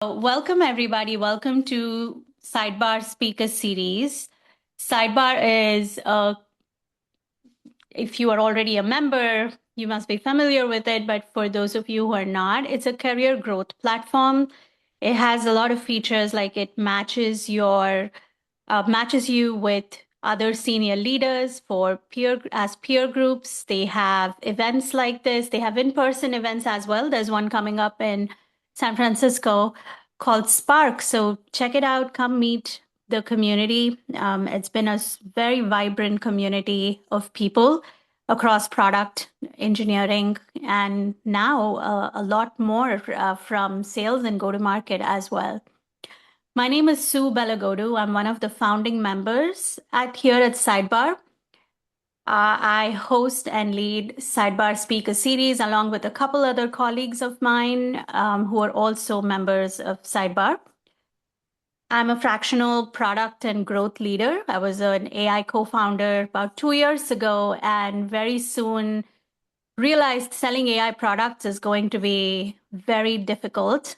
Welcome, everybody. Welcome to Sidebar Speaker Series. Sidebar is, if you are already a member, you must be familiar with it. But for those of you who are not, it's a career growth platform. It has a lot of features like it matches you with other senior leaders for peer groups. They have events like this. They have in-person events as well. There's one coming up in San Francisco called Spark. So check it out. Come meet the community. It's been a very vibrant community of people across product engineering and now a lot more from sales and go-to-market as well. My name is Sue Belagodu. I'm one of the founding members here at Sidebar. I host and lead Sidebar Speaker Series along with a couple other colleagues of mine who are also members of Sidebar. I'm a fractional product and growth leader. I was an AI co-founder about 2 years ago, and very soon realized selling AI products is going to be very difficult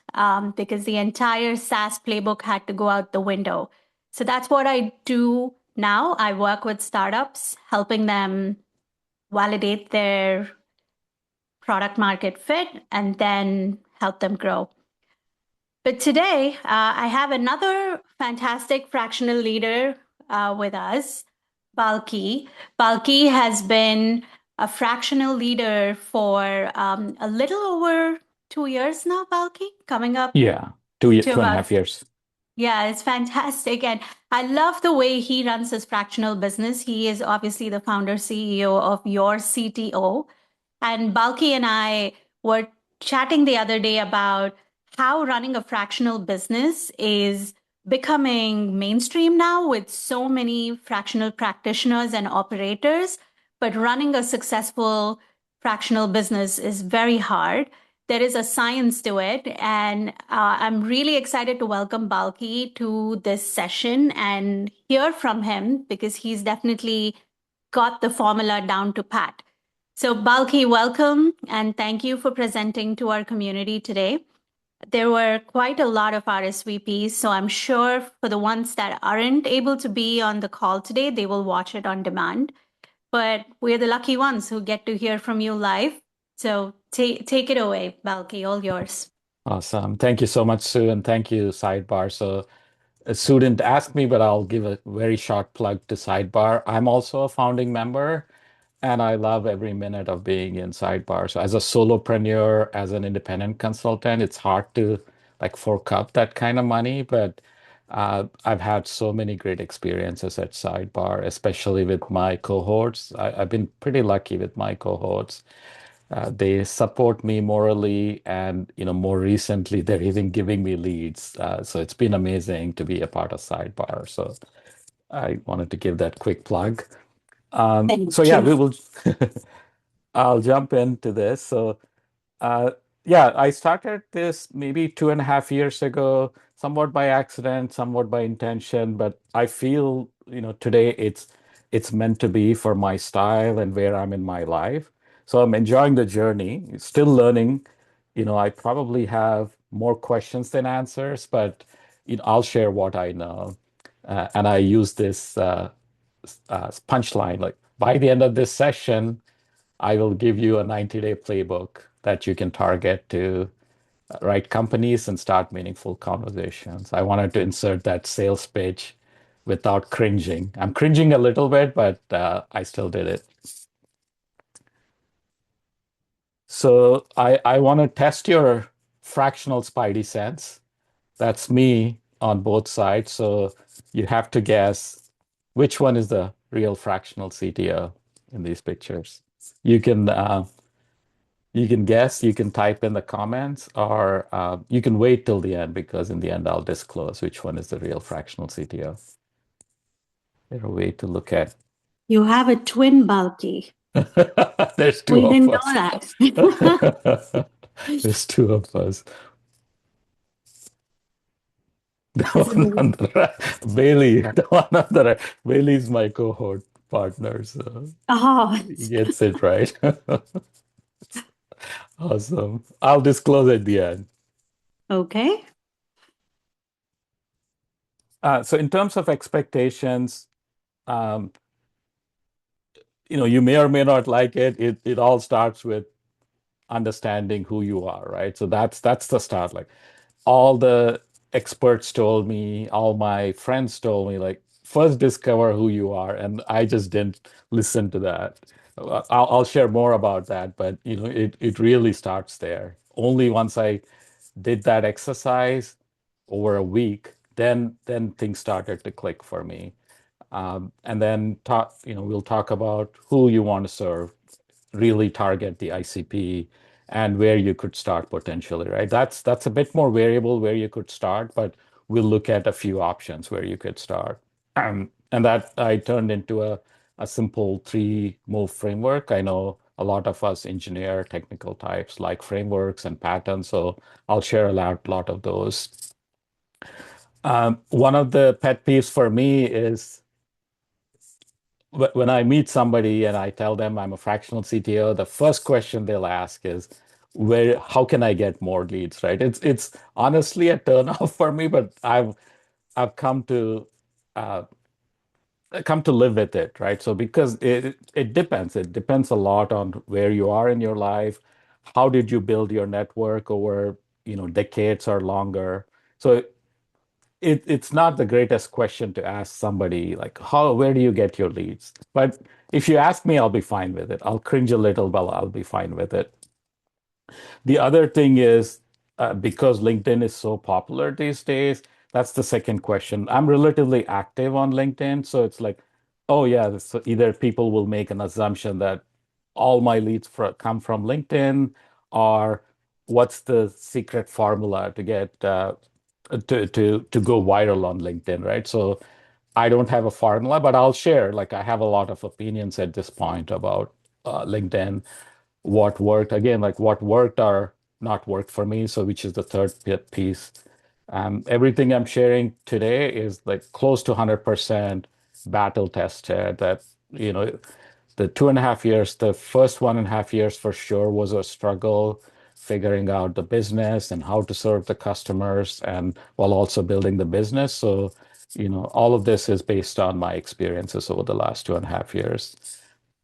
because the entire SaaS playbook had to go out the window. So that's what I do now. I work with startups, helping them validate their product market fit and then help them grow. But today, I have another fantastic fractional leader with us, Balki. Balki has been a fractional leader for a little over 2 years now, Balki, coming up Yeah, to two and a about. half years. Yeah, it's fantastic. And I love the way he runs his fractional business. He is obviously the founder CEO of Your CTO. And Balki and I were chatting the other day about how running a fractional business is becoming mainstream now with so many fractional practitioners and operators. But running a successful fractional business is very hard. There is a science to it. And I'm really excited to welcome Balki to this session and hear from him because he's definitely got the formula down to pat. So, Balki, welcome and thank you for presenting to our community today. There were quite a lot of RSVPs, so I'm sure for the ones that aren't able to be on the call today, they will watch it on demand. But we're the lucky ones who get to hear from you live. So take it away, Balki, all yours. Awesome. Thank you so much, Sue, and thank you, Sidebar. So, Sue didn't ask me, but I'll give a very short plug to Sidebar. I'm also a founding member, and I love every minute of being in Sidebar. So, as a solopreneur, as an independent consultant, it's hard to like fork up that kind of money, but I've had so many great experiences at Sidebar, especially with my cohorts. I've been pretty lucky with my cohorts. They support me morally, and more recently, they're even giving me leads. So it's been amazing to be a part of Sidebar. So I wanted to give that quick plug. So Thank yeah, you. we will. I'll jump into this. So yeah, I started this maybe 2.5 years ago, somewhat by accident, somewhat by intention, but I feel, today it's meant to be for my style and where I'm in my life. So I'm enjoying the journey, still learning. I probably have more questions than answers, but I'll share what I know. And I use this punchline like by the end of this session, I will give you a 90-day playbook that you can target to write companies and start meaningful conversations. I wanted to insert that sales pitch without cringing. I'm cringing a little bit, but I still did it. So I want to test your fractional spidey sense. That's me on both sides. So you have to guess which one is the real fractional CTO in these pictures. You can guess, you can type in the comments, or you can wait till the end because in the end I'll disclose which one is the real fractional CTO. There's a way to look at. You have a twin, Balki. There's two We of didn't know us. that. There's two of us. The one on the right, Bailey, the one on the right. Bailey's my cohort partner, so Oh, he gets it right. Awesome. I'll disclose at the end. okay. So in terms of expectations, um, you may or may not like it. It all starts with understanding who you are, right? So that's the start. Like all the experts told me, all my friends told me, like first discover who you are, and I just didn't listen to that. I'll share more about that, but it really starts there. Only once I did that exercise over a week, then things started to click for me. And then we'll talk about who you want to serve, really target the ICP and where you could start potentially, right? That's a bit more variable where you could start, but we'll look at a few options where you could start. And that I turned into a simple three-move framework. I know a lot of us engineer technical types like frameworks and patterns, so I'll share a lot of those. One of the pet peeves for me is when I meet somebody and I tell them I'm a fractional CTO, the first question they'll ask is, how can I get more leads, right? It's honestly a turnoff for me, but I've uh, come to live with it, right? So because it depends. It depends a lot on where you are in your life. How did you build your network over, decades or longer? So it's not the greatest question to ask somebody like where do you get your leads? But if you ask me, I'll be fine with it. I'll cringe a little, but I'll be fine with it. The other thing is because LinkedIn is so popular these days, that's the second question. I'm relatively active on LinkedIn, so it's like, oh yeah, so either people will make an assumption that all my leads come from LinkedIn, or what's the secret formula to get to go viral on LinkedIn, right? So I don't have a formula, but I'll share. Like I have a lot of opinions at this point about LinkedIn, what worked again, like what worked or not worked for me. So which is the third piece. Everything I'm sharing today is like close to 100% battle tested. That the 2.5 years, the first 1.5 years for sure was a struggle figuring out the business and how to serve the customers and while also building the business. So, all of this is based on my experiences over the last 2.5 years.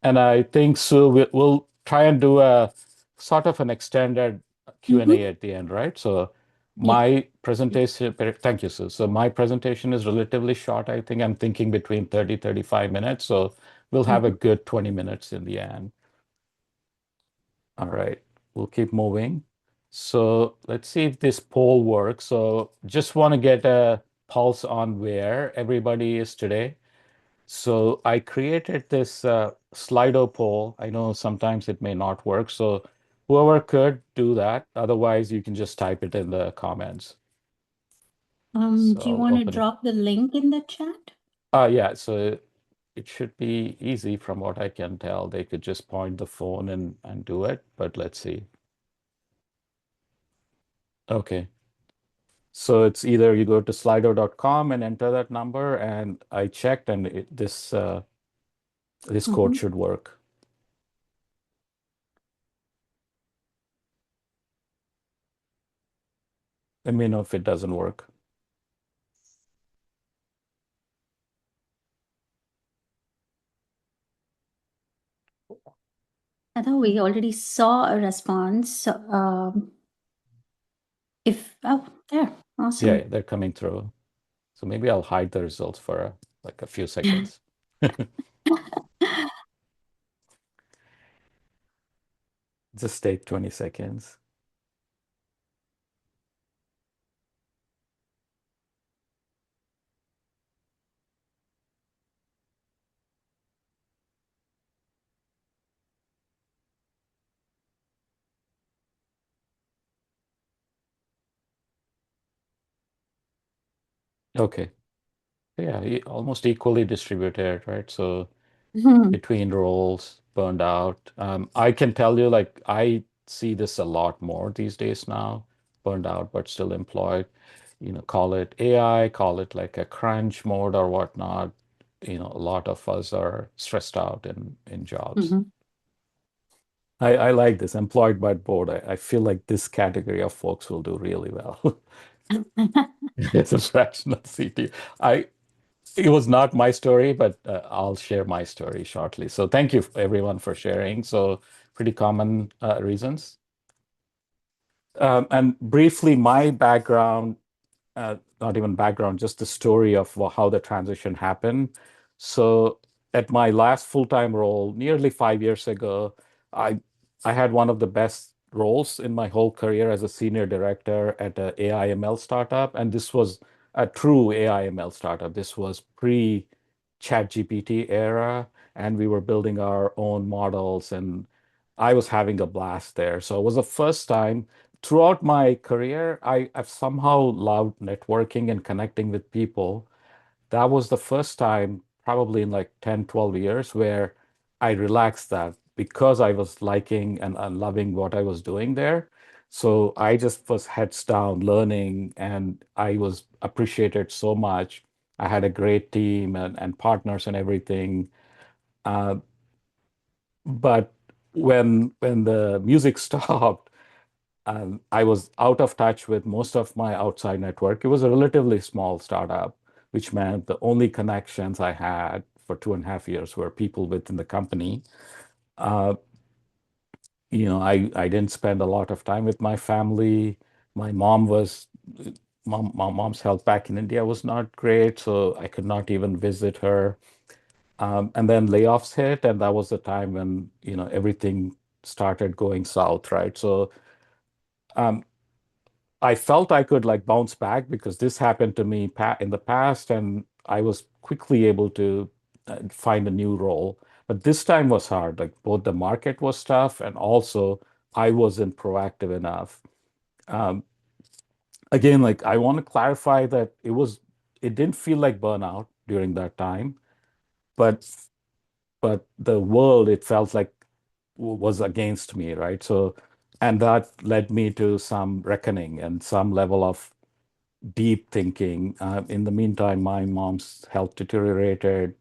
And I think Sue, we'll try and do a sort of an extended Q&A Mm-hmm. at the end, right? So Yeah. my presentation, thank you, Sue. So my presentation is relatively short. I think I'm thinking between 30-35 minutes. So we'll have a Mhm. good 20 minutes in the end. All right, we'll keep moving. So let's see if this poll works. So just want to get a pulse on where everybody is today. So I created this Slido poll. I know sometimes it may not work. So whoever could do that. Otherwise, you can just type it in the comments. So Do you I'll want to open it. drop the link in the chat? Yeah, so it should be easy from what I can tell. They could just point the phone and do it, but let's see. Okay. So it's either you go to slido.com and enter that number, and I checked, and this code Mm-hmm. should work. Let me know if it doesn't work. I thought we already saw a response. Oh, there, Yeah, awesome. they're coming through. So maybe I'll hide the results for like a few seconds. Just take 20 seconds. Okay. Yeah, almost equally distributed, right? So Mhm. between roles, burned out. I can tell you, like, I see this a lot more these days now, burned out, but still employed. Call it AI, call it like a crunch mode or whatnot. A lot of us are stressed out in jobs. Mhm. I like this employed but bored. I feel like this category of folks will do really well. It's a fractional CTO. I It was not my story, but I'll share my story shortly. So thank you everyone for sharing. So pretty common reasons. And briefly, my background, not even background, just the story of how the transition happened. So at my last full-time role, nearly 5 years ago, I I had one of the best roles in my whole career as a senior director at a AI/ML startup, and this was a true AI/ML startup. This was pre-ChatGPT era, and we were building our own models, and I was having a blast there. So it was the first time throughout my career, I've somehow loved networking and connecting with people. That was the first time, probably in like 10, 12 years, where I relaxed that because I was liking and loving what I was doing there. So I just was heads down learning and I was appreciated so much. I had a great team and partners and everything. Uh, but when the music stopped, I was out of touch with most of my outside network. It was a relatively small startup, which meant the only connections I had for 2.5 years were people within the company. Uh, I didn't spend a lot of time with my family. My mom was, my mom's health back in India was not great, so I could not even visit her. And then layoffs hit, and that was the time when, everything started going south, right? So, um, I felt I could like bounce back because this happened to me in the past, and I was quickly able to find a new role. But this time was hard. Like both the market was tough, and also I wasn't proactive enough. Um, Again, like I want to clarify that it didn't feel like burnout during that time, but the world it felt like was against me, right? So, and that led me to some reckoning and some level of deep thinking. In the meantime, my mom's health deteriorated.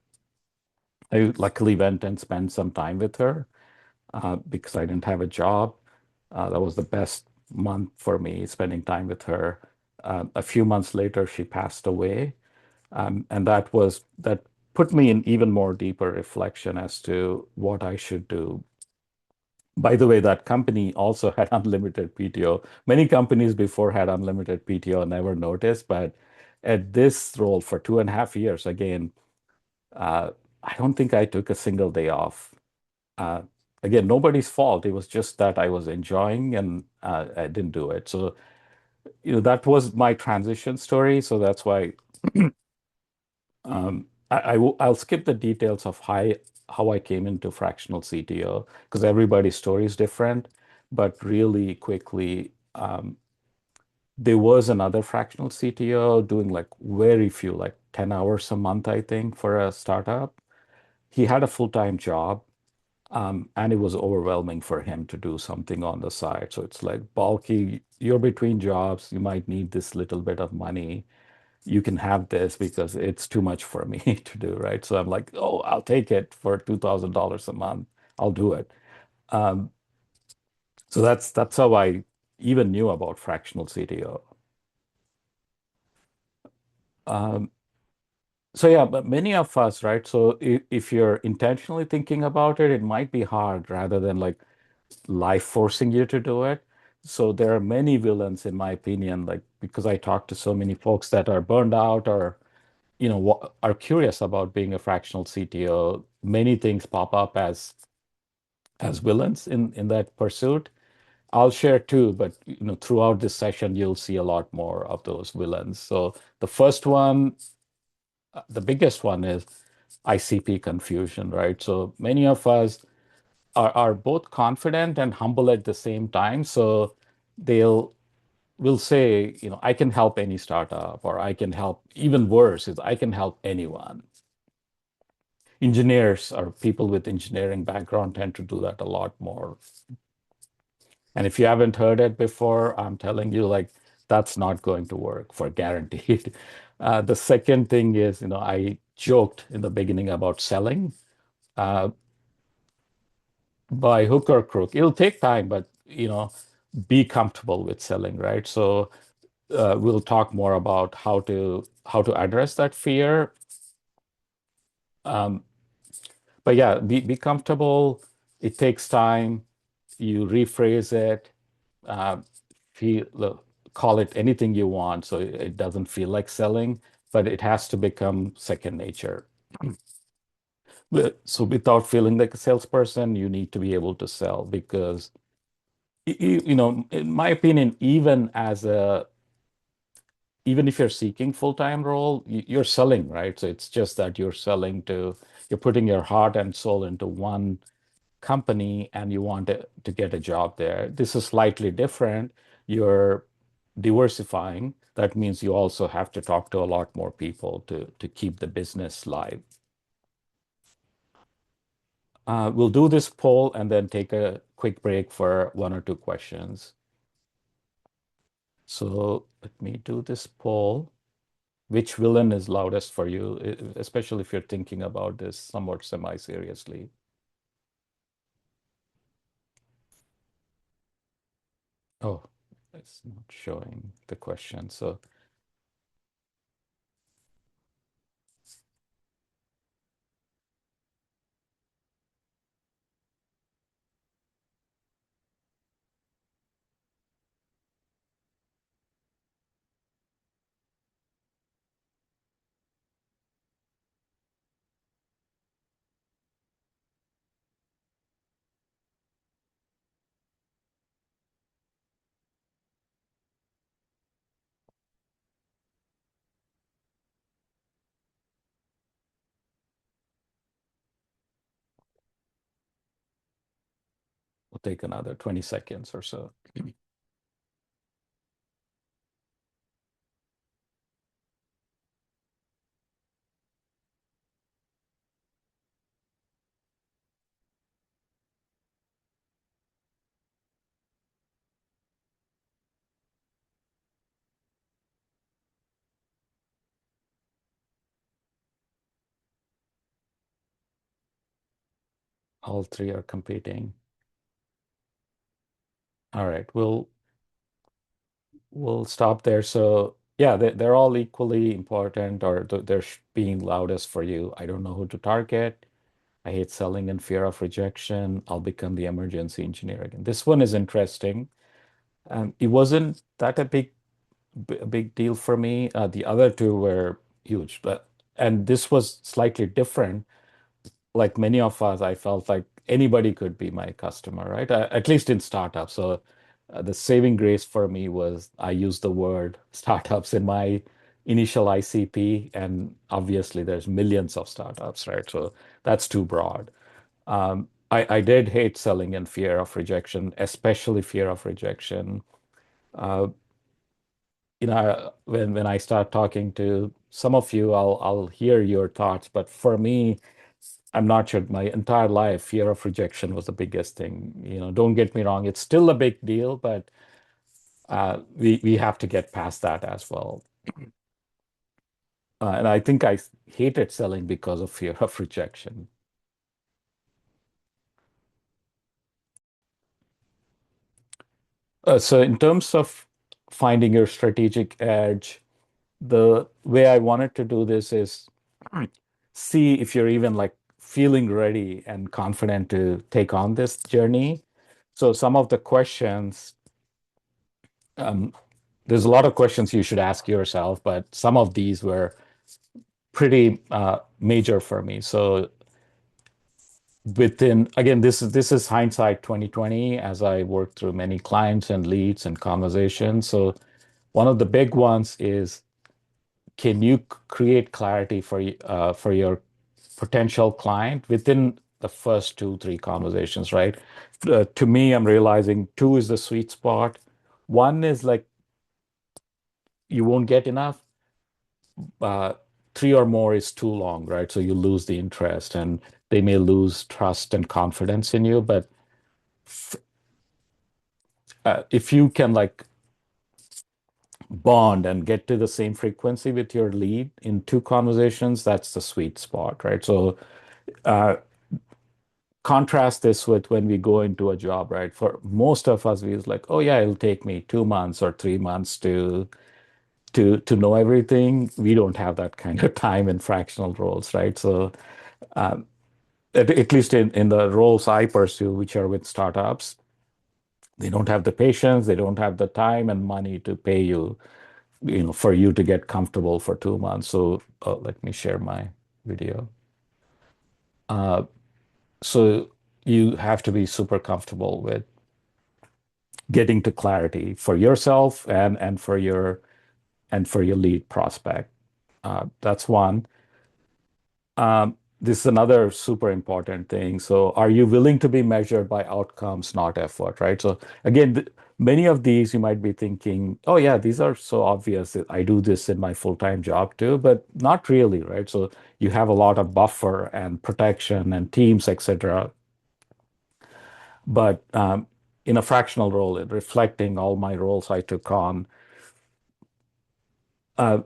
I luckily went and spent some time with her because I didn't have a job. That was the best month for me, spending time with her. A few months later, she passed away, and that put me in even more deeper reflection as to what I should do. By the way, that company also had unlimited PTO. Many companies before had unlimited PTO, never noticed, but at this role for 2.5 years, again, uh, I don't think I took a single day off. Uh, Again, nobody's fault. It was just that I was enjoying and I didn't do it. So, that was my transition story. So that's why I'll skip the details of how I came into fractional CTO because everybody's story is different. But really quickly, there was another fractional CTO doing like very few, like 10 hours a month, I think, for a startup. He had a full-time job, and it was overwhelming for him to do something on the side. So it's like, Balki, you're between jobs. You might need this little bit of money. You can have this because it's too much for me to do, right? So I'm like, oh, I'll take it for $2,000 a month. I'll do it. Um, so that's how I even knew about fractional CTO. Um, so yeah, but many of us, right? So if you're intentionally thinking about it, it might be hard rather than like life forcing you to do it. So there are many villains, in my opinion, like because I talk to so many folks that are burned out or are curious about being a fractional CTO. Many things pop up as villains in that pursuit. I'll share too, but throughout this session, you'll see a lot more of those villains. So the first one, the biggest one is ICP confusion, right? So many of us are both confident and humble at the same time. So they'll will say, I can help any startup, or I can help, even worse is I can help anyone. Engineers or people with engineering background tend to do that a lot more. And if you haven't heard it before, I'm telling you, like, that's not going to work for guaranteed. The second thing is, I joked in the beginning about selling. Uh, by hook or crook, it'll take time, but be comfortable with selling, right? So we'll talk more about how to address that fear. Um, but yeah, be comfortable. It takes time. You rephrase it. Uh, feel call it anything you want, so it doesn't feel like selling, but it has to become second nature. So without feeling like a salesperson, you need to be able to sell because you know, in my opinion, even if you're seeking full-time role, you're selling, right? So it's just that you're putting your heart and soul into one company and you want to get a job there. This is slightly different. You're diversifying. That means you also have to talk to a lot more people to keep the business live. We'll do this poll and then take a quick break for one or two questions. So let me do this poll. Which villain is loudest for you, especially if you're thinking about this somewhat semi-seriously? Oh, it's not showing the question. So we'll take another 20 seconds or so. All three are competing. All right, we'll stop there. So yeah, they're all equally important, or they're being loudest for you. I don't know who to target. I hate selling and fear of rejection. I'll become the emergency engineer again. This one is interesting. It wasn't that a big deal for me. The other two were huge, but and this was slightly different. Like many of us, I felt like anybody could be my customer, right? At least in startups. So the saving grace for me was I used the word startups in my initial ICP, and obviously there's millions of startups, right? So that's too broad. I did hate selling and fear of rejection, especially fear of rejection. Uh, when I start talking to some of you, I'll hear your thoughts, but for me, I'm not sure. My entire life, fear of rejection was the biggest thing. Don't get me wrong, it's still a big deal, but we have to get past that as well. And I think I hated selling because of fear of rejection. So in terms of finding your strategic edge, the way I wanted to do this is see if you're even like feeling ready and confident to take on this journey. So some of the questions, um, there's a lot of questions you should ask yourself, but some of these were pretty major for me. So again, this is hindsight 2020 as I worked through many clients and leads and conversations. So one of the big ones is, can you create clarity for your potential client within the first two, three conversations, right? To me, I'm realizing two is the sweet spot. One is like you won't get enough. Uh, three or more is too long, right? So you lose the interest and they may lose trust and confidence in you. But if you can like bond and get to the same frequency with your lead in two conversations, that's the sweet spot, right? So uh, contrast this with when we go into a job, right? For most of us, we was like, oh yeah, it'll take me 2 months or 3 months to to know everything. We don't have that kind of time in fractional roles, right? So um, at least in the roles I pursue, which are with startups, they don't have the patience, they don't have the time and money to pay you, for you to get comfortable for 2 months. So let me share my video. Uh, so you have to be super comfortable with getting to clarity for yourself and for your lead prospect. That's one. This is another super important thing. So, are you willing to be measured by outcomes, not effort, right? So, again, many of these you might be thinking, oh, yeah, these are so obvious. I do this in my full-time job too, but not really, right? So, you have a lot of buffer and protection and teams, etc. But in a fractional role, reflecting all my roles I took on,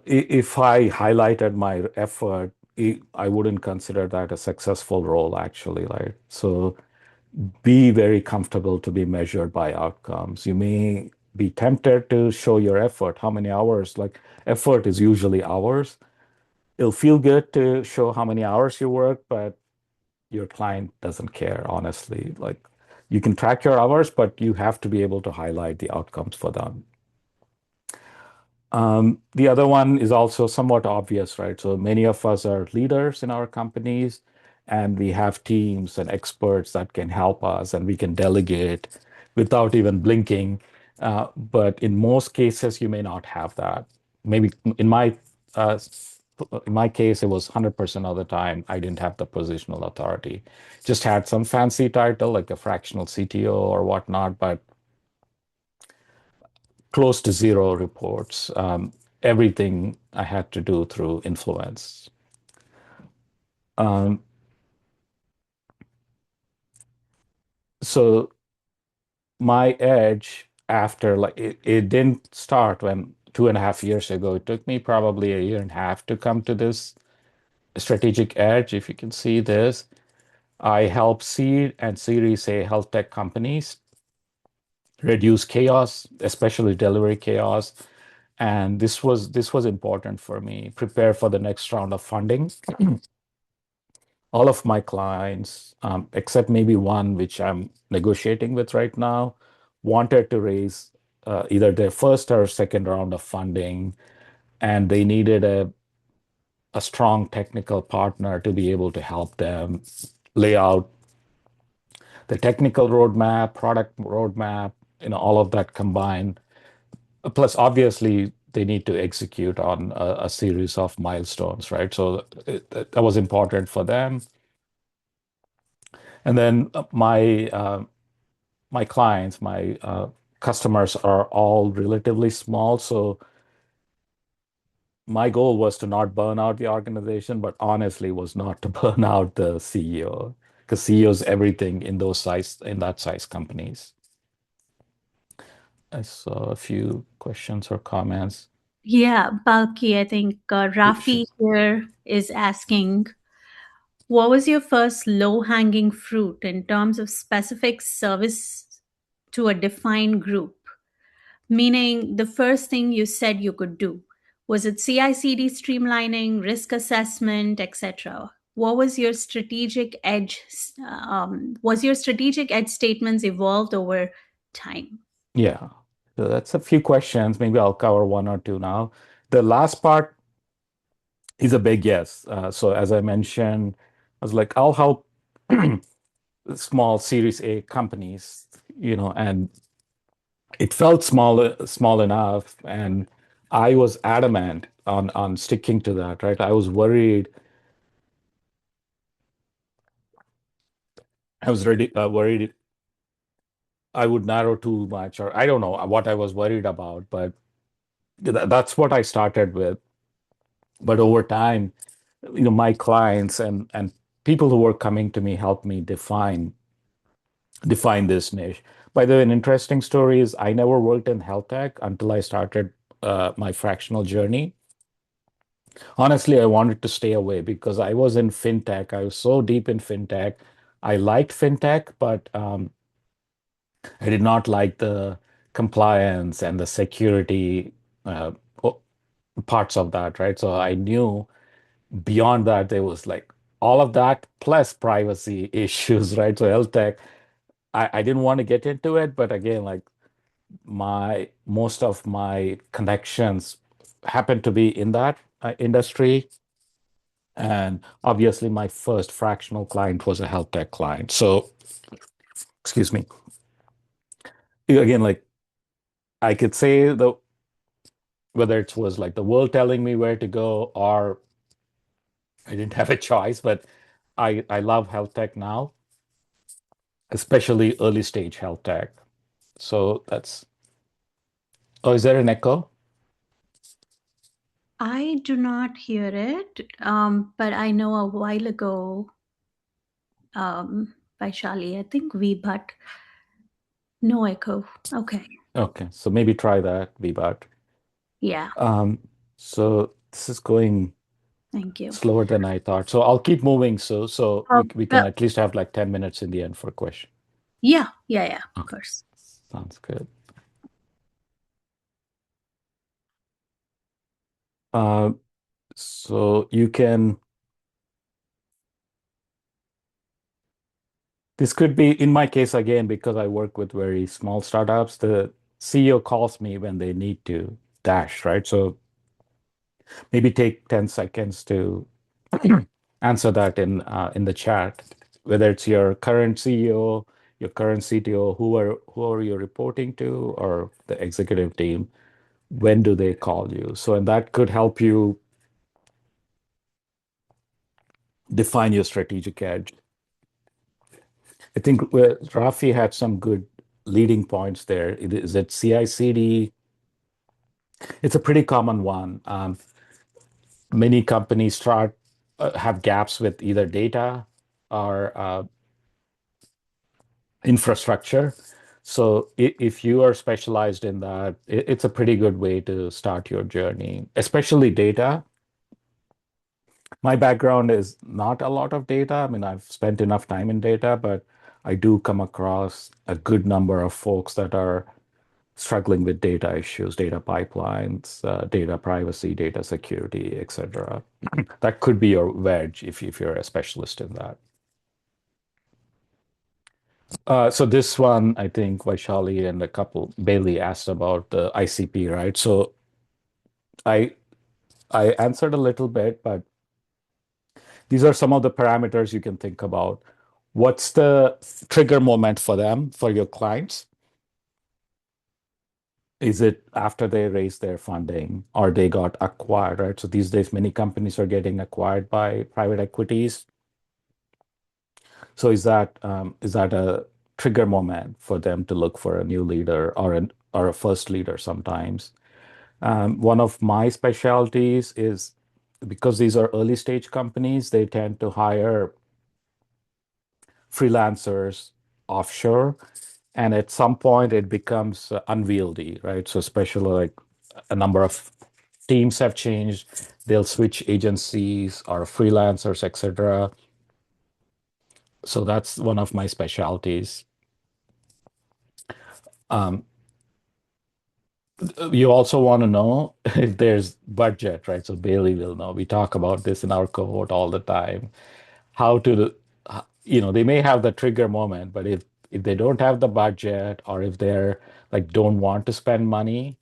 if I highlighted my effort, I wouldn't consider that a successful role, actually, right? So be very comfortable to be measured by outcomes. You may be tempted to show your effort, how many hours, like effort is usually hours. It'll feel good to show how many hours you work, but your client doesn't care, honestly. Like you can track your hours, but you have to be able to highlight the outcomes for them. The other one is also somewhat obvious, right? So many of us are leaders in our companies, and we have teams and experts that can help us, and we can delegate without even blinking. But in most cases, you may not have that. Maybe uh, in my case, it was 100% of the time I didn't have the positional authority. Just had some fancy title like a fractional CTO or whatnot, but close to zero reports. Everything I had to do through influence. Um, so my edge after like it didn't start when 2.5 years ago. It took me probably a year and a half to come to this strategic edge. If you can see this, I help seed and Series A health tech companies reduce chaos, especially delivery chaos. And this was important for me. Prepare for the next round of funding. All of my clients, except maybe one which I'm negotiating with right now, wanted to raise either their first or second round of funding, and they needed a strong technical partner to be able to help them lay out the technical roadmap, product roadmap, all of that combined. Plus, obviously, they need to execute on a series of milestones, right? So that was important for them. And then my clients, my customers are all relatively small. So my goal was to not burn out the organization, but honestly was not to burn out the CEO because CEO is everything in that size companies. I saw a few questions or comments. Yeah, Balki, I think Sure. Rafi here is asking, what was your first low hanging fruit in terms of specific service to a defined group? Meaning, the first thing you said you could do. Was it CI/CD streamlining, risk assessment, etc.? What was your strategic edge? Was your strategic edge statements evolved over time? Yeah. So that's a few questions. Maybe I'll cover one or two now. The last part is a big yes. So as I mentioned, I was like, I'll help small Series A companies, and it felt small enough, and I was adamant on sticking to that, right? I was worried. I was ready, worried I would narrow too much, or I don't know what I was worried about, but that's what I started with. But over time, my clients and people who were coming to me helped me define this niche. By the way, an interesting story is I never worked in health tech until I started my fractional journey. Honestly, I wanted to stay away because I was in fintech. I was so deep in fintech. I liked fintech, but I did not like the compliance and the security. Uh, parts of that, right? So I knew beyond that there was like all of that plus privacy issues, right? So health tech, I didn't want to get into it, but again, like my most of my connections happen to be in that industry. And obviously, my first fractional client was a health tech client. So, excuse me. Again, like I could say the whether it was like the world telling me where to go or I didn't have a choice, but I love health tech now, especially early stage health tech. So that's, oh, is there an echo? I do not hear it, but I know a while ago by Shali, I think we, but no echo. Okay. Okay, so maybe try that, VBAT. Yeah. Um, so this is going Thank you. slower than I thought. So I'll keep moving. So we can Well, at least have like 10 minutes in the end for a question. yeah, of Okay, course. sounds good. Uh, so you can, this could be in my case again, because I work with very small startups, the CEO calls me when they need to dash, right? So maybe take 10 seconds to answer that in the chat, whether it's your current CEO, your current CTO, who are you reporting to, or the executive team. When do they call you? So, and that could help you define your strategic edge. I think Rafi had some good leading points there. Is it CI/CD? It's a pretty common one. Many companies start have gaps with either data or infrastructure. So if you are specialized in that, it's a pretty good way to start your journey, especially data. My background is not a lot of data. I mean, I've spent enough time in data, but I do come across a good number of folks that are struggling with data issues, data pipelines, data privacy, data security, etc. That could be your wedge if you're a specialist in that. So this one, I think Vaishali and a couple, Bailey asked about the ICP, right? So I I answered a little bit, but these are some of the parameters you can think about. What's the trigger moment for them, for your clients? Is it after they raise their funding or they got acquired, right? So these days, many companies are getting acquired by private equities. So is that a trigger moment for them to look for a new leader or a first leader sometimes? One of my specialties is because these are early stage companies, they tend to hire freelancers offshore. And at some point, it becomes unwieldy, right? So, especially like a number of teams have changed, they'll switch agencies or freelancers, etc. So, that's one of my specialties. Um, you also want to know if there's budget, right? So, Bailey will know. We talk about this in our cohort all the time. How to, they may have the trigger moment, but if they don't have the budget or if they're like don't want to spend money,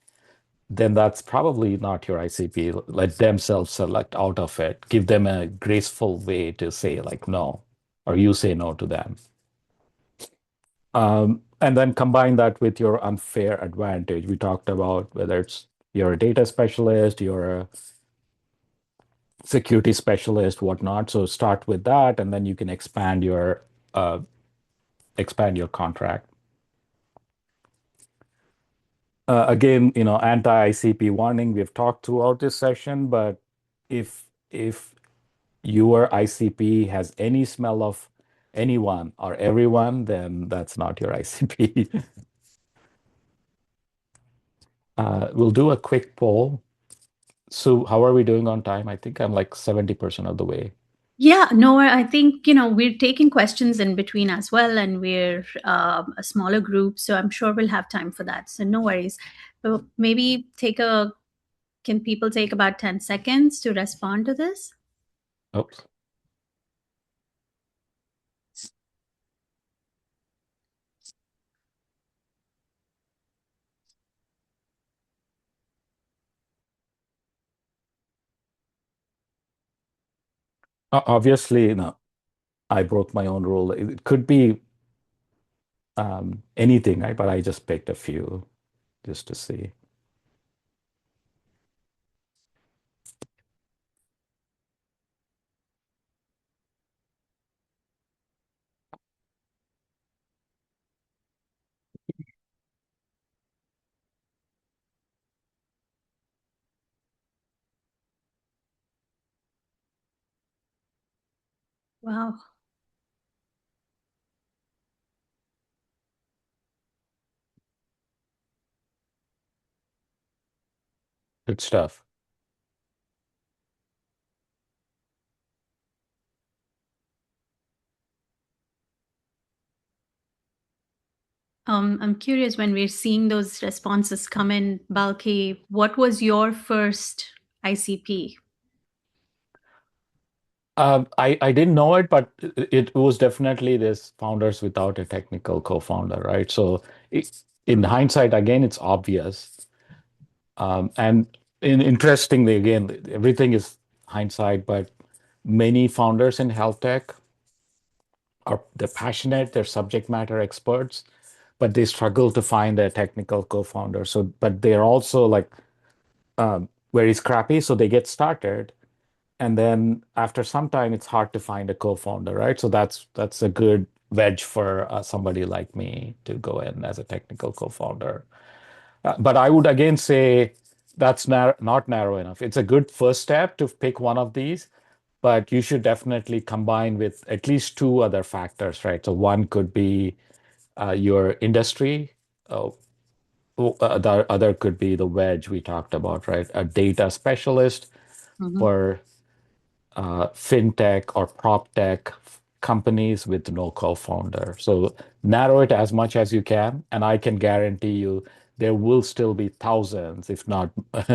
then that's probably not your ICP. Let them self-select out of it. Give them a graceful way to say like no, or you say no to them. And then combine that with your unfair advantage. We talked about whether it's you're a data specialist, you're a security specialist, whatnot. So start with that, and then you can uh, expand your contract. Again, anti-ICP warning. We've talked throughout this session, but if your ICP has any smell of anyone or everyone, then that's not your ICP. We'll do a quick poll. So, how are we doing on time? I think I'm like 70% of the way. Yeah, no, I think, we're taking questions in between as well, and we're a smaller group, so I'm sure we'll have time for that. So no worries. But maybe take a Can people take about 10 seconds to respond to this? Oops. Obviously, I broke my own rule. It could be anything, right? But I just picked a few just to see. Wow. Good stuff. I'm curious when we're seeing those responses come in, Balki, what was your first ICP? I didn't know it, but it was definitely this founders without a technical co-founder, right? So in hindsight, again, it's obvious. And interestingly, again, everything is hindsight, but many founders in health tech they're passionate, they're subject matter experts, but they struggle to find a technical co-founder. So, but they're also like very scrappy, so they get started, and then after some time, it's hard to find a co-founder, right? So that's a good wedge for somebody like me to go in as a technical co-founder. But I would again say that's not narrow enough. It's a good first step to pick one of these, but you should definitely combine with at least two other factors, right? So one could be your industry. Uh, the other could be the wedge we talked about, right? A data specialist Mhm. for fintech or prop tech companies with no co-founder. So narrow it as much as you can, and I can guarantee you there will still be thousands, if not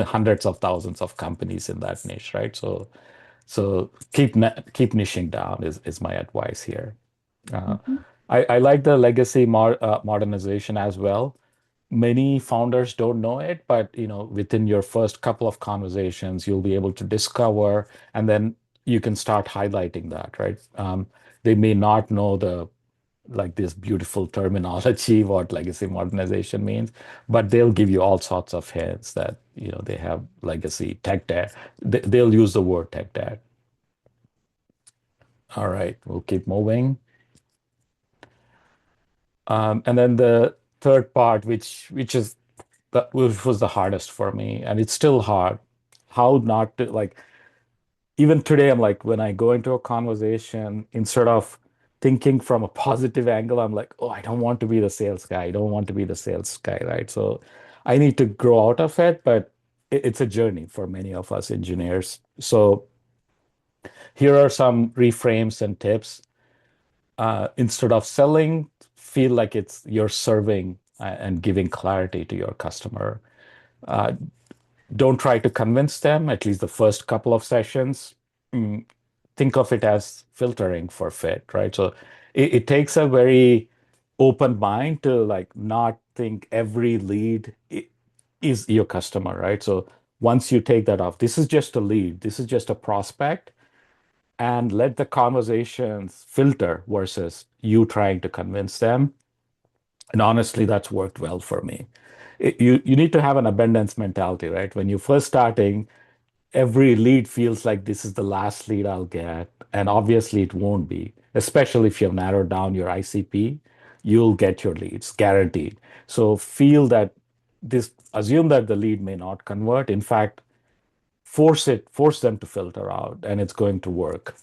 hundreds of thousands of companies in that niche, right? So keep niching down is my advice here. Uh, Mhm. I like the legacy modernization as well. Many founders don't know it, but within your first couple of conversations, you'll be able to discover, and then you can start highlighting that, right? They may not know the like this beautiful terminology, what legacy modernization means, but they'll give you all sorts of hints that they have legacy tech debt. They'll use the word tech debt. All right, we'll keep moving. And then the third part, which was the hardest for me, and it's still hard. How not to like even today, I'm like when I go into a conversation, instead of thinking from a positive angle, I'm like, oh, I don't want to be the sales guy. I don't want to be the sales guy, right? So I need to grow out of it, but it's a journey for many of us engineers. So here are some reframes and tips. Instead of selling, feel like it's you're serving and giving clarity to your customer. Uh, don't try to convince them, at least the first couple of sessions. Mm, think of it as filtering for fit, right? So it takes a very open mind to like not think every lead is your customer, right? So once you take that off, this is just a lead, this is just a prospect, and let the conversations filter versus you trying to convince them. And honestly, that's worked well for me. You need to have an abundance mentality, right? When you're first starting, every lead feels like this is the last lead I'll get. And obviously, it won't be, especially if you've narrowed down your ICP, you'll get your leads guaranteed. So assume that the lead may not convert. In fact, force them to filter out, and it's going to work.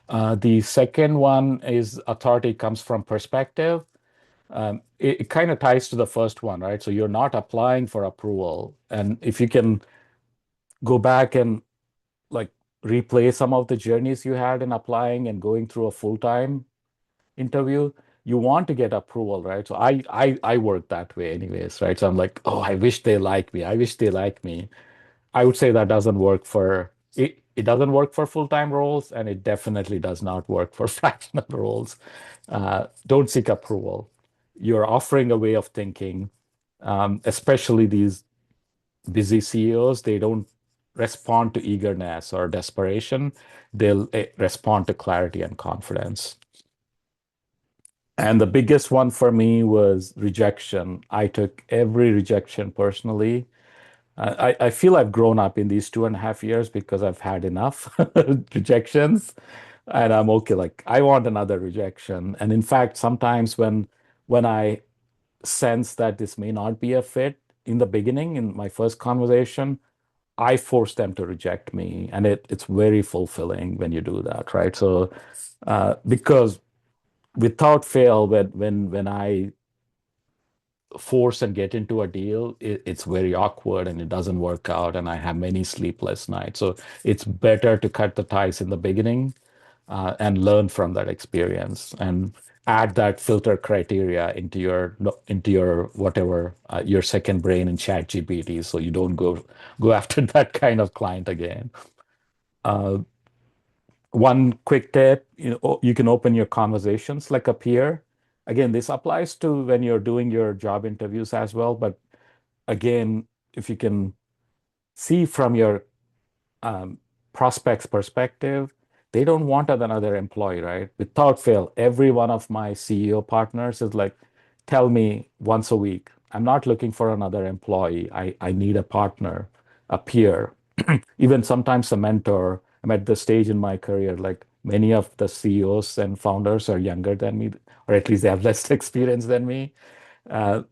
The second one is authority comes from perspective. It kind of ties to the first one, right? So you're not applying for approval. And if you can go back and like replay some of the journeys you had in applying and going through a full-time interview, you want to get approval, right? So I work that way anyways, right? So I'm like, oh, I wish they like me. I wish they like me. I would say that doesn't work for it. It doesn't work for full-time roles, and it definitely does not work for fractional roles. Don't seek approval. You're offering a way of thinking, especially these busy CEOs. They don't respond to eagerness or desperation. They'll respond to clarity and confidence. And the biggest one for me was rejection. I took every rejection personally. I feel I've grown up in these 2.5 years because I've had enough rejections, and I'm okay. Like I want another rejection. And in fact, sometimes when I sense that this may not be a fit in the beginning, in my first conversation, I force them to reject me, and it's very fulfilling when you do that, right? So because without fail, when I force and get into a deal, it's very awkward and it doesn't work out, and I have many sleepless nights. So it's better to cut the ties in the beginning and learn from that experience and add that filter criteria into your whatever your second brain in chat GPT, so you don't go after that kind of client again. Uh, One quick tip, you can open your conversations like a peer. Again, this applies to when you're doing your job interviews as well. But again, if you can see from your um, prospect's perspective, they don't want another employee, right? Without fail, every one of my CEO partners is like, tell me once a week, I'm not looking for another employee. I need a partner, a peer, even sometimes a mentor. I'm at the stage in my career, like many of the CEOs and founders are younger than me, or at least they have less experience than me. Uh,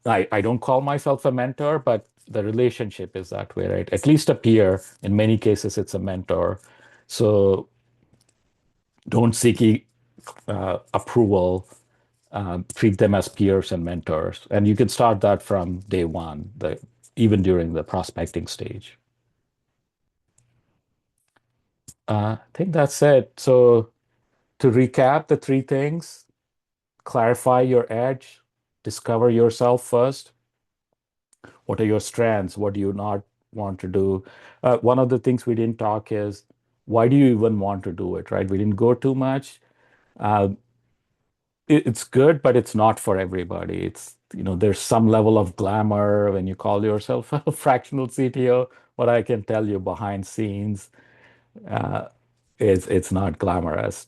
I don't call myself a mentor, but the relationship is that way, right? At least a peer. In many cases, it's a mentor. So don't seek approval. Treat them as peers and mentors. And you can start that from day one, even during the prospecting stage. I think that's it. So to recap the three things, clarify your edge, discover yourself first. What are your strengths? What do you not want to do? One of the things we didn't talk is why do you even want to do it, right? We didn't go too much. Uh, it's good, but it's not for everybody. There's some level of glamour when you call yourself a fractional CTO. What I can tell you behind scenes uh, is it's not glamorous.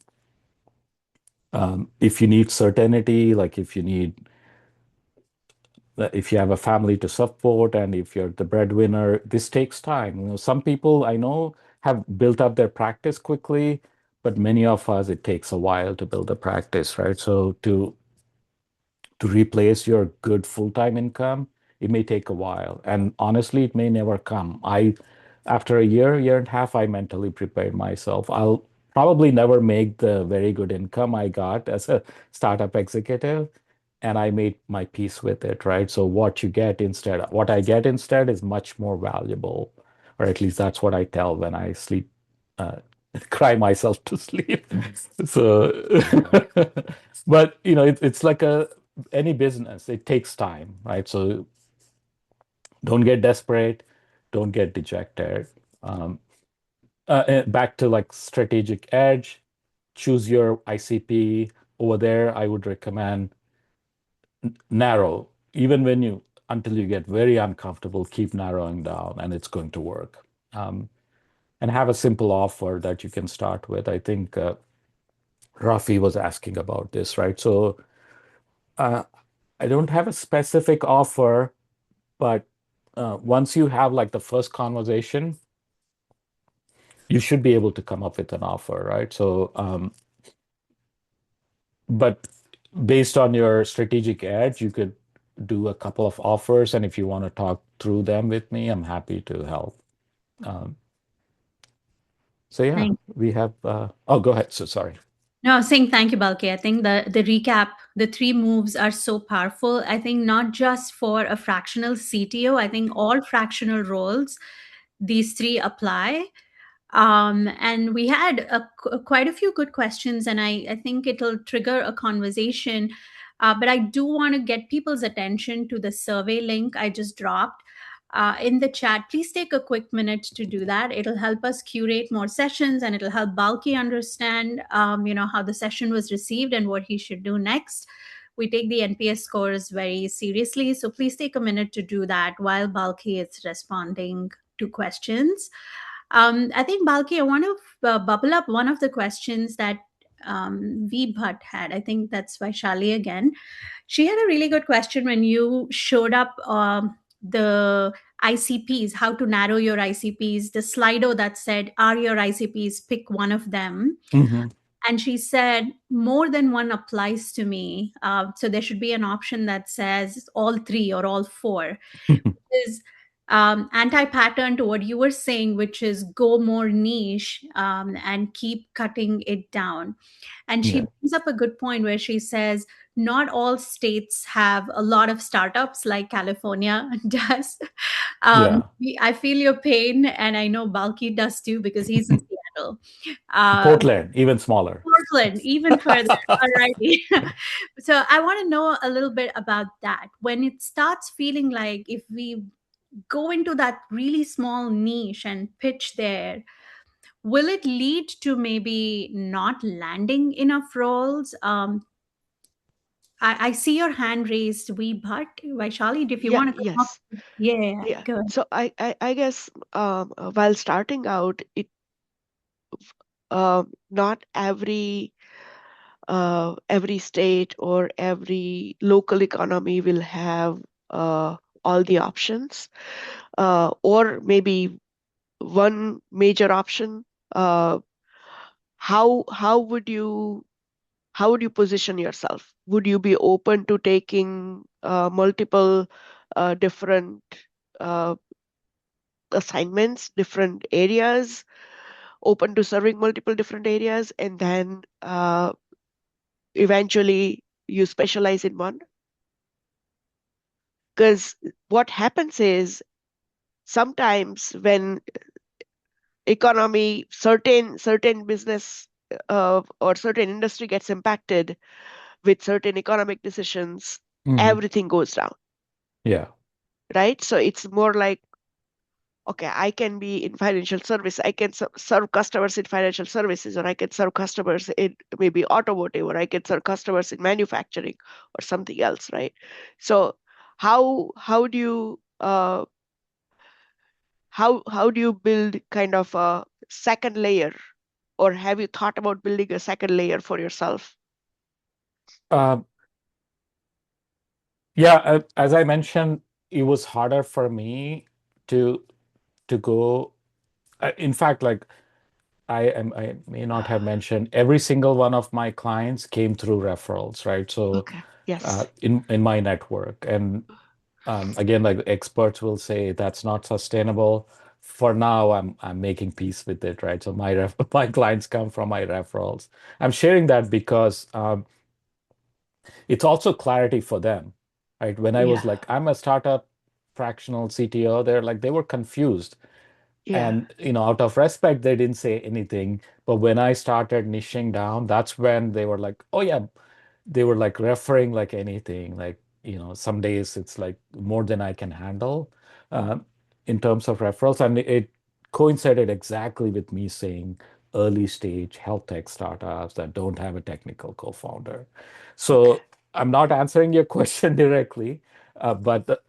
If you need certainty, like if you have a family to support and if you're the breadwinner, this takes time. Some people I know have built up their practice quickly, but many of us, it takes a while to build a practice, right? So to replace your good full-time income, it may take a while. And honestly, it may never come. After a year and a half, I mentally prepared myself. I'll probably never make the very good income I got as a startup executive. And I made my peace with it, right? So what I get instead is much more valuable, or at least that's what I tell when I sleep, uh, cry myself to sleep. So, but it's like any business, it takes time, right? So don't get desperate, don't get dejected. Um, Back to like strategic edge, choose your ICP. Over there, I would recommend narrow, even until you get very uncomfortable, keep narrowing down and it's going to work. And have a simple offer that you can start with. I think Rafi was asking about this, right? So uh, I don't have a specific offer, but once you have like the first conversation, you should be able to come up with an offer, right? So, but based on your strategic edge, you could do a couple of offers, and if you want to talk through them with me, I'm happy to help. Um, so yeah, Thank we have. Oh, go ahead. So sorry. No, I was saying thank you, Balki. I think the recap, the three moves are so powerful. I think not just for a fractional CTO, I think all fractional roles, these three apply. And we had quite a few good questions, and I think it'll trigger a conversation. But I do want to get people's attention to the survey link I just dropped in the chat. Please take a quick minute to do that. It'll help us curate more sessions, and it'll help Balki understand, how the session was received and what he should do next. We take the NPS scores very seriously, so please take a minute to do that while Balki is responding to questions. I think, Balki, I want to bubble up one of the questions that V Bhatt had. I think that's Vaishali again. She had a really good question when you showed up the ICPs, how to narrow your ICPs, the Slido that said, are your ICPs, pick one of them. Hmm. And she said, more than one applies to me. So there should be an option that says all three or all four. Is anti-pattern to what you were saying, which is go more niche and keep cutting it down. And she Yeah. brings up a good point where she says not all states have a lot of startups like California does. Yeah. I feel your pain, and I know Balki does too because he's in Seattle. Uh, Portland, even smaller. Portland, even further. Alrighty. So I want to know a little bit about that. When it starts feeling like if we go into that really small niche and pitch there, will it lead to maybe not landing enough roles? I see your hand raised, but Vaishali, if you Yeah, want to come up, yes. yeah, Yeah. go ahead. So I guess while starting out, not every state or every local economy will have all the options, or maybe one major option. Uh, how would you position yourself? Would you be open to taking multiple different uh, assignments, different areas, open to serving multiple different areas, and then eventually you specialize in one? Because what happens is sometimes when economy, certain business or certain industry gets impacted with certain economic decisions, Hmm. everything goes down, Yeah. right? So it's more like, okay, I can be in financial service, I can serve customers in financial services, or I can serve customers in maybe automotive, or I can serve customers in manufacturing or something else, right? So how do you how do you build kind of a second layer, or have you thought about building a second layer for yourself? Uh, yeah, as I mentioned, it was harder for me to go. In fact, like I may not have mentioned, every single one of my clients came through referrals, right? So Okay. Yes. in my network, and again, like experts will say that's not sustainable. For now, I'm making peace with it, right? So my clients come from my referrals. I'm sharing that because it's also clarity for them, right? When I was Yeah. like, I'm a startup fractional CTO, they were confused. Yeah. And, out of respect, they didn't say anything. But when I started niching down, that's when they were like, oh, yeah, they were like referring like anything. Like, some days it's like more than I can handle uh, in terms of referrals. And it coincided exactly with me saying early stage health tech startups that don't have a technical co-founder. Okay. So I'm not answering your question directly, but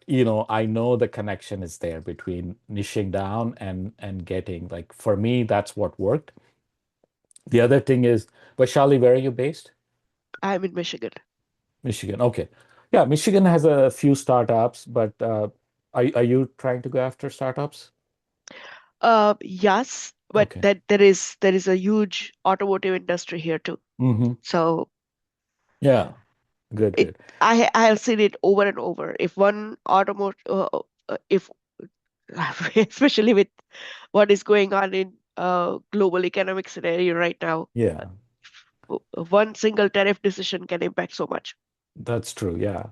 I know the connection is there between niching down and getting, like, for me, that's what worked. The other thing is, Vaishali, where are you based? I'm in Michigan. Michigan. Okay. Yeah, Michigan has a few startups, but are you trying to go after startups? Yes, but Okay. that there is a huge automotive industry here too. Hmm. So Yeah. Good, it good. I have seen it over and over. If one automotive, if especially with what is going on in global economic scenario right now, Yeah, one single tariff decision can impact so much. that's true. Yeah.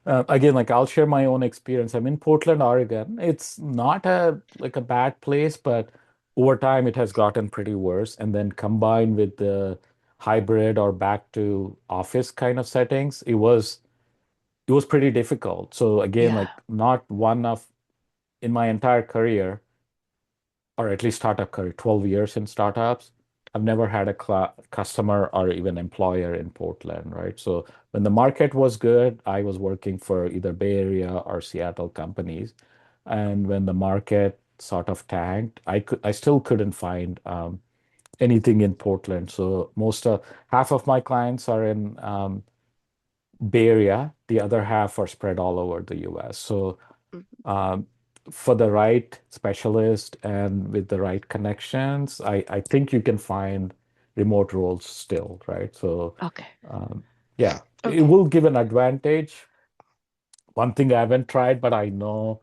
Again, like I'll share my own experience. I'm in Portland, Oregon. It's not a bad place, but over time it has gotten pretty worse. And then combined with the hybrid or back to office kind of settings, it was pretty difficult. So again, Yeah. like not one of in my entire career, or at least startup career, 12 years in startups, I've never had a customer or even employer in Portland, right? So when the market was good, I was working for either Bay Area or Seattle companies. And when the market sort of tanked, I still couldn't find anything in Portland. So half of my clients are in Bay Area, the other half are spread all over the US. So Mhm. um, for the right specialist and with the right connections, I think you can find remote roles still, right? So Okay. um, yeah, it Okay. will give an advantage. One thing I haven't tried, but I know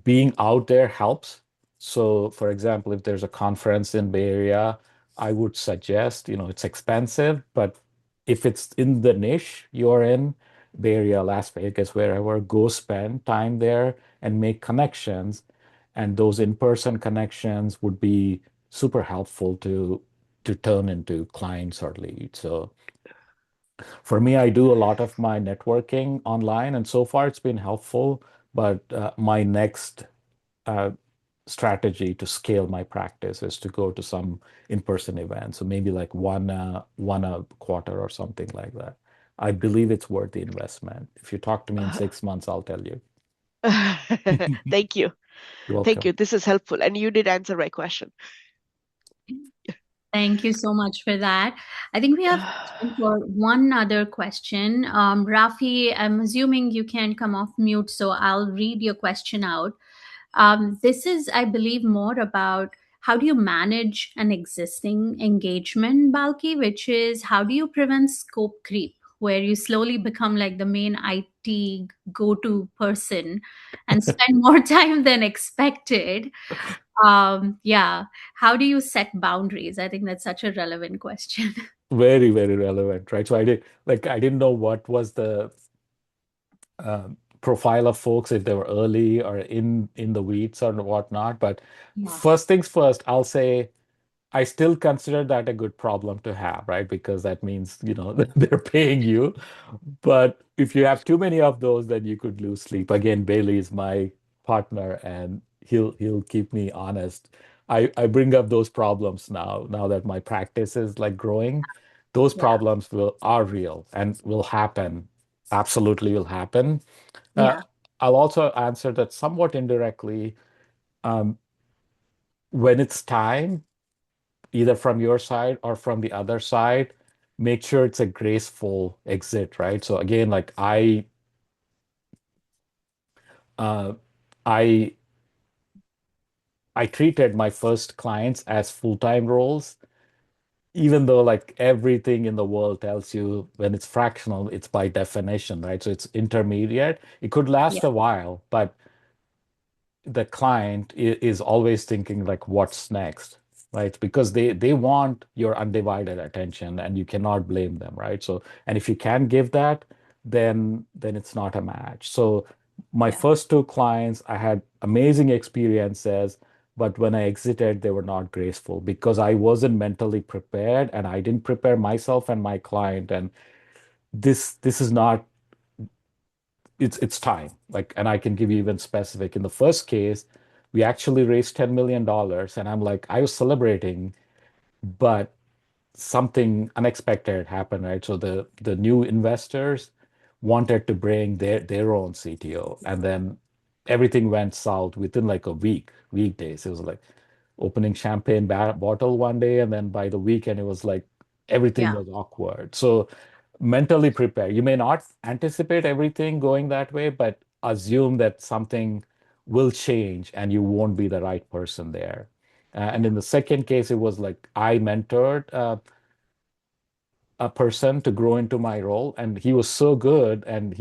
being out there helps. So, for example, if there's a conference in Bay Area, I would suggest, it's expensive, but if it's in the niche you're in, Bay Area, Las Vegas, wherever, go spend time there and make connections. And those in-person connections would be super helpful to turn into clients or leads. So for me, I do a lot of my networking online, and so far it's been helpful. But my next uh, strategy to scale my practice is to go to some in-person events. So maybe like one a quarter or something like that. I believe it's worth the investment. If you talk to me in 6 months, I'll tell you. Thank you. You're Thank welcome. you. This is helpful. And you did answer my question. Thank you so much for that. I think we have time for one other question. Rafi, I'm assuming you can come off mute, so I'll read your question out. This is, I believe, more about how do you manage an existing engagement, Balki, which is how do you prevent scope creep, where you slowly become like the main IT go to person and spend more time than expected. Yeah. How do you set boundaries? I think that's such a relevant question. Very, very relevant, right? So I didn't know what was the profile of folks if they were early or in the weeds or whatnot. But Yeah. first things first, I'll say I still consider that a good problem to have, right? Because that means, they're paying you. But if you have too many of those, then you could lose sleep. Again, Bailey is my partner and he'll keep me honest. I bring up those problems now that my practice is like growing. Those Yeah. problems are real and will happen. Absolutely will happen. Uh, Yeah. I'll also answer that somewhat indirectly. Um, when it's time, either from your side or from the other side, make sure it's a graceful exit, right? So again, like uh, I I treated my first clients as full-time roles, even though like everything in the world tells you when it's fractional, it's by definition, right? So it's intermediate. It could Yeah. last a while, but the client is always thinking like what's next, right? Because they want your undivided attention and you cannot blame them, right? So and if you can't give that, then it's not a match. So my Yeah. first two clients, I had amazing experiences, but when I exited, they were not graceful because I wasn't mentally prepared and I didn't prepare myself and my client. And this is not it's time. Like, and I can give you even specific. In the first case, we actually raised $10 million, and I'm like, I was celebrating, but something unexpected happened, right? So the new investors wanted to bring their own CTO, and then everything went south within like a weekdays. It was like opening champagne bottle one day, and then by the weekend, it was like everything Yeah. was awkward. So mentally prepare. You may not anticipate everything going that way, but assume that something will change and you won't be the right person there. And Yeah. in the second case, it was like I mentored a person to grow into my role, and he was so good, and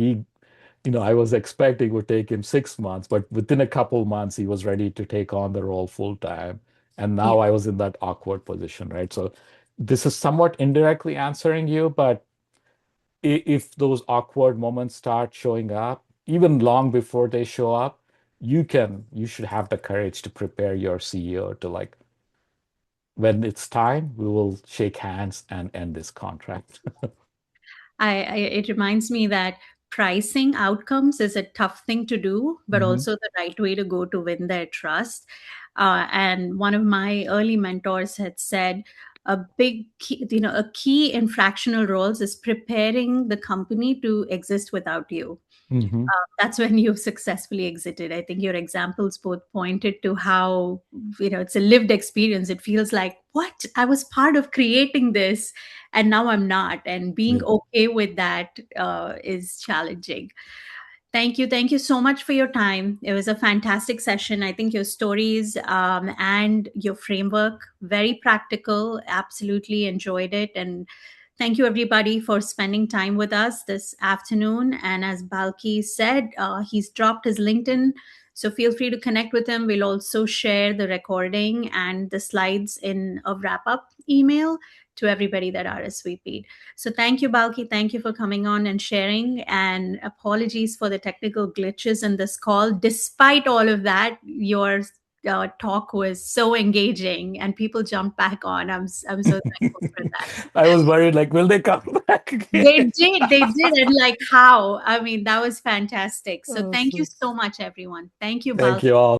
I was expecting it would take him 6 months, but within a couple months, he was ready to take on the role full time. And Yeah. now I was in that awkward position, right? So this is somewhat indirectly answering you, but if those awkward moments start showing up, even long before they show up, you should have the courage to prepare your CEO to like when it's time, we will shake hands and end this contract. It reminds me that pricing outcomes is a tough thing to do, but also the right way to go to win their trust. And one of my early mentors had said a big key, a key in fractional roles is preparing the company to exist without you. That's when you've successfully exited. I think your examples both pointed to how, it's a lived experience. It feels like, what? I was part of creating this and now I'm not. And being Yeah. okay with that is challenging. Thank you. Thank you so much for your time. It was a fantastic session. I think your stories and your framework, very practical. Absolutely enjoyed it. And thank you, everybody, for spending time with us this afternoon. And as Balki said, he's dropped his LinkedIn. So feel free to connect with him. We'll also share the recording and the slides in a wrap up email to everybody that RSVP'd. So thank you, Balki. Thank you for coming on and sharing. And apologies for the technical glitches in this call. Despite all of that, your talk was so engaging and people jumped back on. I'm so thankful for that. I was worried, like, will they come back again? They did. And like how? I mean, that was fantastic. So thank you Awesome. so much, everyone. Thank you, Thank Balki. you all.